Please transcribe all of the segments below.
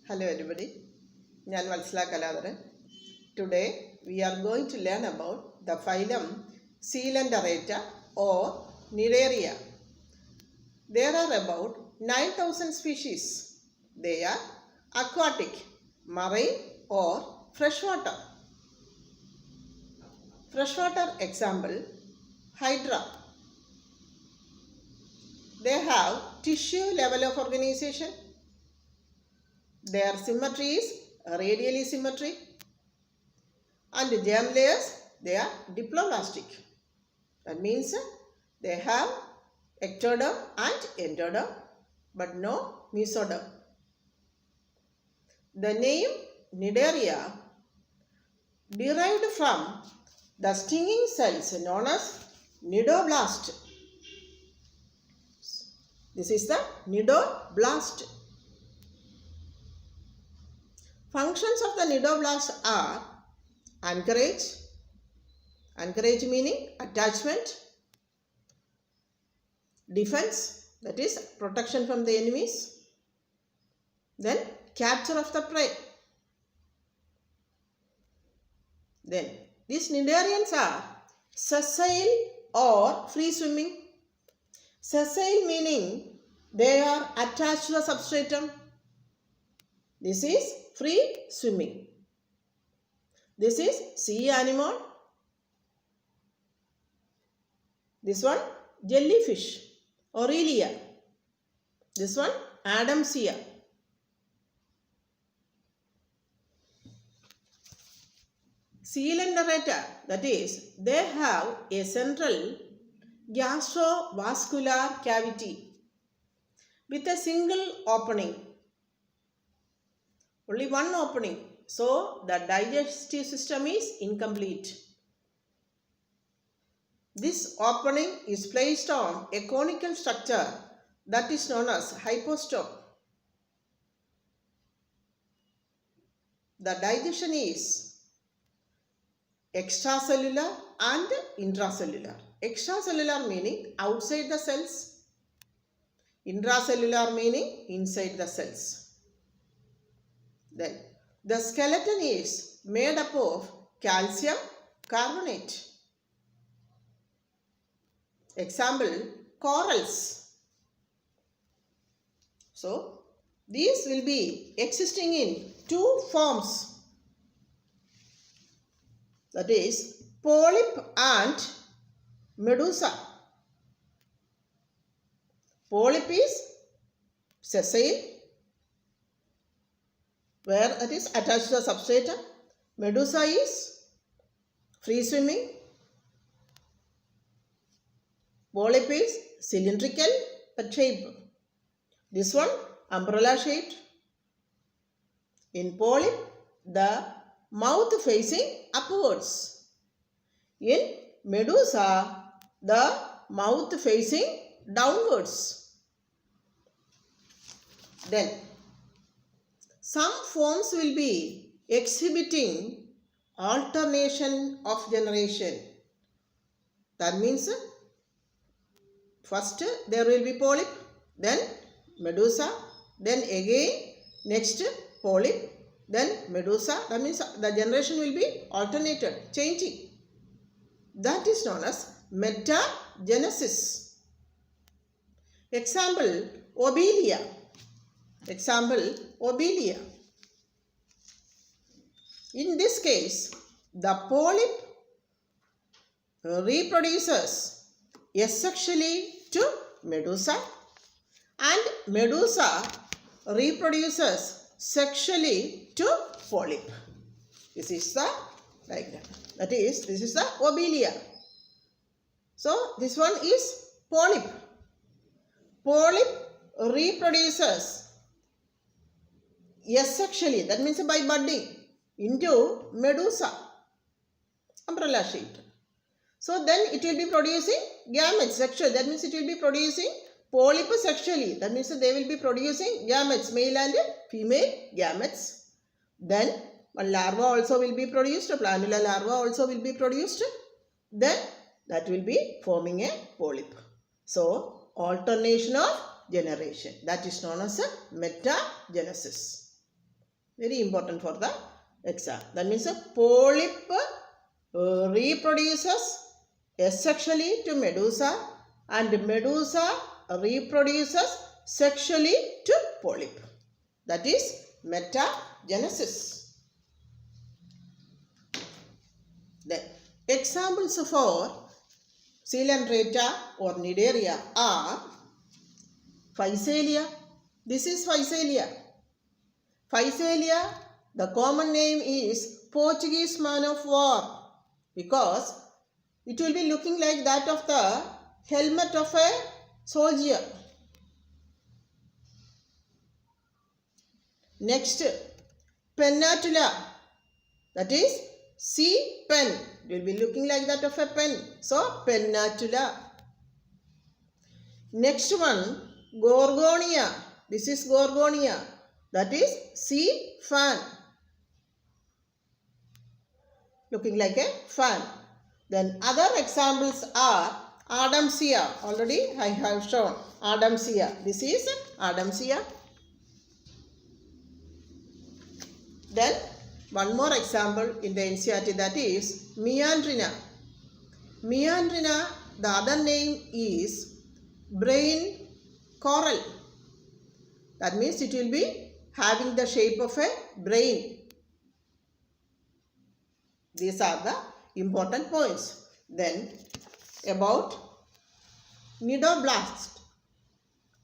Hello everybody, I am Valsala Kaladharan. Today we are going to learn about the phylum Coelenterata or Cnidaria. There are about 9,000 species. They are aquatic, marine or freshwater. Freshwater example, Hydra. They have tissue level of organization. Their symmetry is radially symmetry. And the germ layers, they are diploblastic. That means they have ectoderm and endoderm but no mesoderm. The name Cnidaria derived from the stinging cells known as cnidoblast. This is the cnidoblast. Functions of the cnidoblast are anchorage meaning attachment, defense, that is protection from the enemies, then capture of the prey. Then these cnidarians are sessile or free swimming. Sessile meaning they are attached to the substratum. This is free swimming. This is sea anemone. This one jellyfish, Aurelia. This one Adamsia. Coelenterata, that is, they have a central gastrovascular cavity with a single opening. Only one opening. So, the digestive system is incomplete. This opening is placed on a conical structure that is known as hypostome. The digestion is extracellular and intracellular. Extracellular meaning outside the cells. Intracellular meaning inside the cells. Then the skeleton is made up of calcium carbonate. Example, corals. So, these will be existing in two forms. That is, polyp and medusa. Polyp is sessile, where it is attached to the substratum. Medusa is free swimming. Polyp is cylindrical but shape. This one umbrella shaped. In polyp, the mouth facing upwards. In medusa, the mouth facing downwards. Then, some forms will be exhibiting alternation of generation. That means first there will be polyp, then medusa, then again next polyp, then medusa. That means the generation will be alternated, changing. That is known as metagenesis. Example, Obelia. Example, Obelia. In this case, the polyp reproduces asexually to medusa and medusa reproduces sexually to polyp. This is the diagram. That is, this is the Obelia. So, this one is polyp. Polyp reproduces asexually, that means by budding, into medusa, umbrella shaped. So then it will be producing gametes sexually, that means it will be producing polyp sexually, that means they will be producing gametes, male and female gametes. Then one larva also will be produced, a planula larva also will be produced. Then that will be forming a polyp. So alternation of generation, that is known as a metagenesis. Very important for the exam. That means a polyp reproduces asexually to medusa, and medusa reproduces sexually to polyp. That is metagenesis. The examples for Coelenterata or Cnidaria are Physalia. This is Physalia. Physalia, the common name is Portuguese man of war because it will be looking like that of the helmet of a soldier. Next, Pennatula, that is sea pen. It will be looking like that of a pen. So, Pennatula. Next one, Gorgonia. This is Gorgonia. That is sea fan. Looking like a fan. Then other examples are Adamsia. Already I have shown Adamsia. This is Adamsia. Then one more example in the NCERT, that is Meandrina. Meandrina, the other name is brain coral. That means it will be having the shape of a brain. These are the important points. Then about Cnidoblast.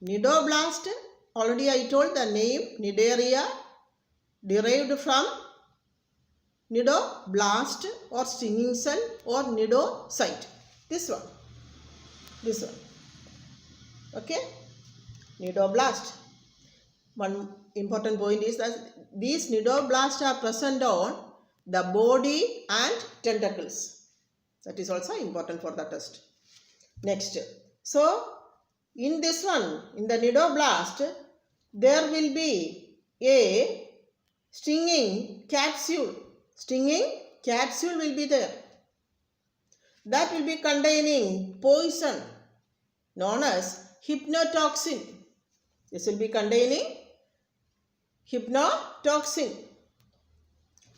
Cnidoblast, already I told the name Cnidaria derived from cnidoblast or stinging cell or cnidocyte. This one. Okay. Cnidoblast. One important point is that these cnidoblasts are present on the body and tentacles. That is also important for the test. Next. So, in this one, in the cnidoblast, there will be a stinging capsule. Stinging capsule will be there. That will be containing poison known as hypnotoxin. This will be containing hypnotoxin,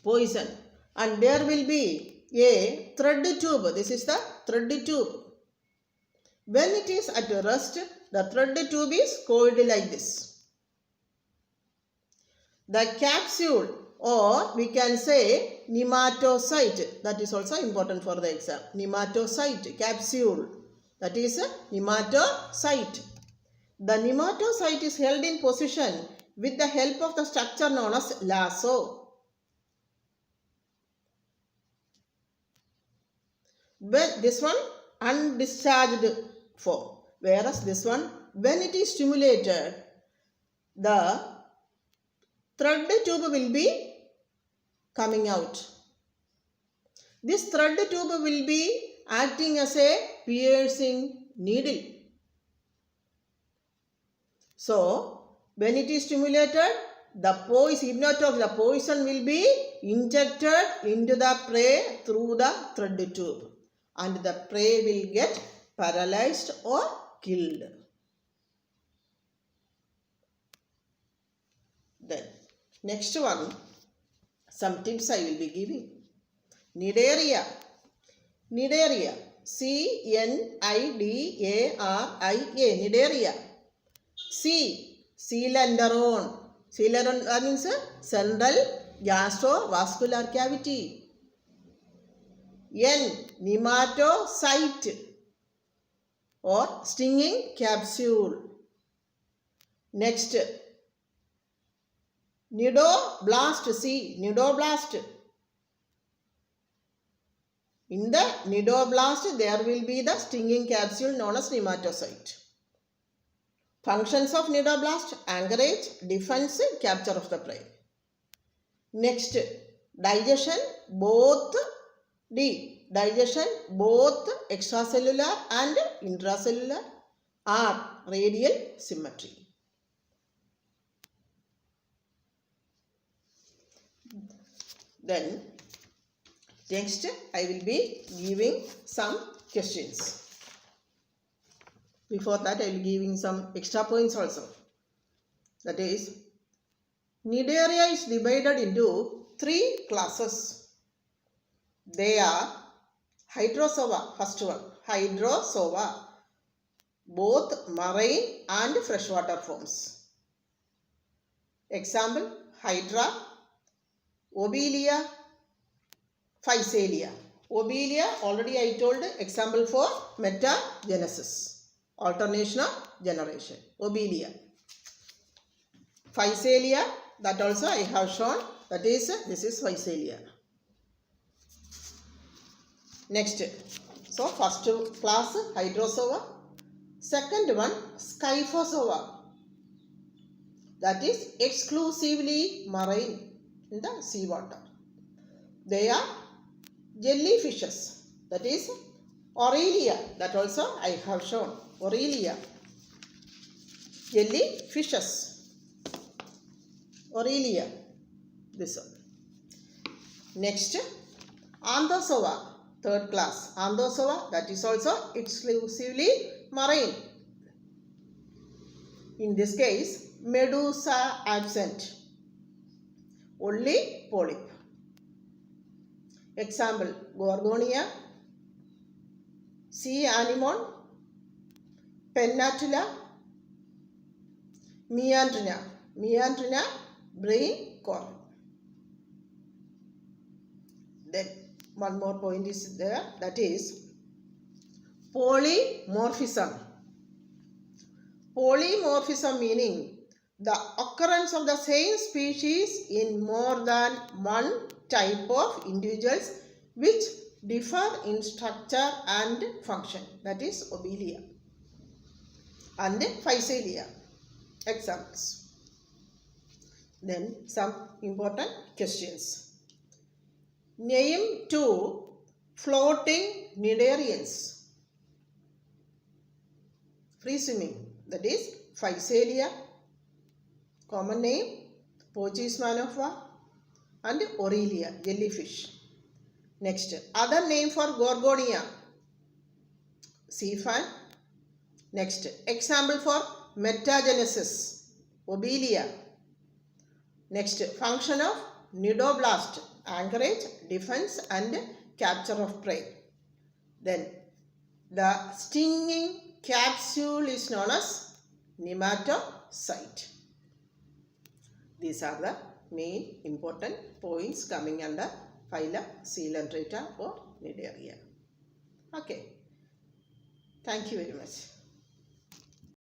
poison. And there will be a thread tube. This is the thread tube. When it is at rest, the thread tube is coiled like this. The capsule, or we can say nematocyte, that is also important for the exam. Nematocyte, capsule, that is a nematocyte. The nematocyte is held in position with the help of the structure known as lasso. When this one undischarged form, whereas this one, when it is stimulated, the thread tube will be coming out. This thread tube will be acting as a piercing needle. So, when it is stimulated, the poison will be injected into the prey through the thread tube, and the prey will get paralyzed or killed. Then, next one, some tips I will be giving. Cnidaria. Cnidaria. C-N-I-D-A-R-I-A. Cnidaria. C. Coelenteron. Coelenteron, that means central gastrovascular cavity. N. Nematocyte or stinging capsule. Next, cnidoblast. C. Cnidoblast. In the cnidoblast, there will be the stinging capsule known as nematocyte. Functions of cnidoblast: anchorage, defense, capture of the prey. Next, digestion, both extracellular and intracellular are radial symmetry. Then, next I will be giving some questions. Before that, I will be giving some extra points also. That is, Cnidaria is divided into 3 classes. They are Hydrozoa, first one, Hydrozoa, both marine and freshwater forms. Example, Hydra, Obelia, Physalia. Obelia, already I told, example for metagenesis, alternation of generation. Obelia. Physalia, that also I have shown, that is, this is Physalia. Next, so first class Hydrozoa, second one Scyphozoa, that is exclusively marine in the seawater. They are jellyfishes, that is Aurelia, that also I have shown, Aurelia, jellyfishes, Aurelia, this one. Next, Anthozoa, third class, Anthozoa, that is also exclusively marine. In this case, Medusa absent, only polyp. Example, Gorgonia, sea anemone, Pennatula, Meandrina, Meandrina, brain coral. Then one more point is there, that is polymorphism. Polymorphism meaning the occurrence of the same species in more than one type of individuals which differ in structure and function, that is Obelia and Physalia. Examples. Then some important questions. Name 2 floating cnidarians. Free swimming, that is Physalia, common name Portuguese man of war, and Aurelia, jellyfish. Next, other name for Gorgonia, sea fan. Next, example for metagenesis, Obelia. Next, function of cnidoblast, anchorage, defense and capture of prey. Then, the stinging capsule is known as nematocyte. These are the main important points coming under phylum Coelenterata or Cnidaria. Okay. Thank you very much.